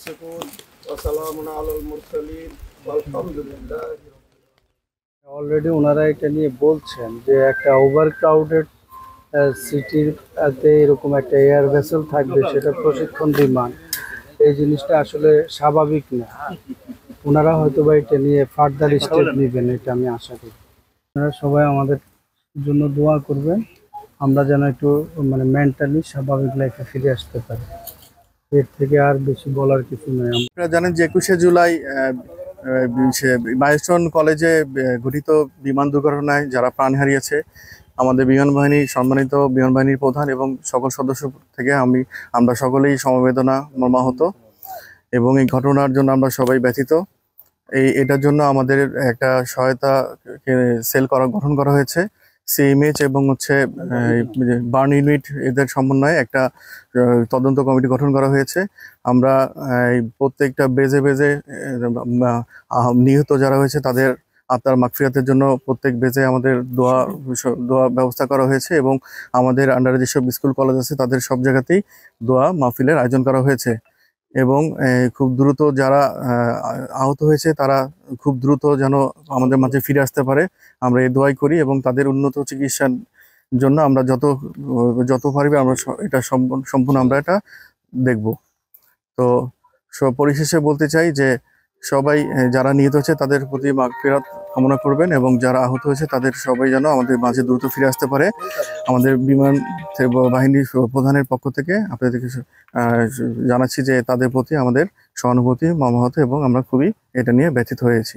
يصفون وسلام على المرسلين والحمد لله। Already ওনারা এটা নিয়ে বলছেন যে একটা ওভার ক্রাউডেড সিটির এরকম একটা এয়ার ভেসেল থাকবে, সেটা প্রশিক্ষণ বিমান। এই জিনিসটা আসলে স্বাভাবিক না। ওনারা হয়তো বা এটা নিয়ে ফার্দার স্টেপ নেবেন, এটা আমি আশা করি। আপনারা সবাই আমাদের জন্য দোয়া করবেন, আমরা যেন একটু মানে মেন্টালি স্বাভাবিক লাইফে ফিরে আসতে পারি। এর থেকে আর বেশি বলার কিছু নেই। আপনারা জানেন যে 21শে জুলাই মাইলস্টোন কলেজে ঘটিত বিমান দুর্ঘটনায় যারা প্রাণ হারিয়েছে, আমাদের বিমান বাহিনী সম্মানিত বিমান বাহিনীর প্রধান এবং সকল সদস্য থেকে আমরা সকলেই সমবেদনা মর্মাহত এবং এই ঘটনার জন্য আমরা সবাই ব্যথিত। এটার জন্য আমাদের একটা সহায়তা সেল গঠন করা হয়েছে। সিএমএইচ এবং বার্ন ইউনিট এদের সমন্বয়ে একটা তদন্ত কমিটি গঠন করা হয়েছে। আমরা প্রত্যেকটা বেজে বেজে নিহত যারা হয়েছে তাদের আত্মার মাগফিরাতের জন্য প্রত্যেক বেজে আমাদের দোয়া ব্যবস্থা করা হয়েছে এবং আমাদের আন্ডারে যেসব স্কুল কলেজ আছে তাদের সব জায়গাতেই দোয়া মাহফিলের আয়োজন করা হয়েছে এবং খুব দ্রুত যারা আহত হয়েছে তারা খুব দ্রুত যেন আমাদের মাঝে ফিরে আসতে পারে আমরা এই দোয়াই করি এবং তাদের উন্নত চিকিৎসার জন্য আমরা যত পারবে আমরা এটা সম্পূর্ণ আমরা এটা দেখব। তো পরিশেষে বলতে চাই যে সবাই যারা নিহত হয়েছে তাদের প্রতি মাগফিরাত কামনা করবেন এবং যারা আহত হয়েছে তাদের সবাই যেন আমাদের মাঝে দ্রুত ফিরে আসতে পারে। আমাদের বিমান বাহিনীর প্রধানের পক্ষ থেকে আপনাদেরকে জানাচ্ছি যে তাদের প্রতি আমাদের সহানুভূতি মর্মাহত এবং আমরা খুবই এটা নিয়ে ব্যথিত হয়েছি।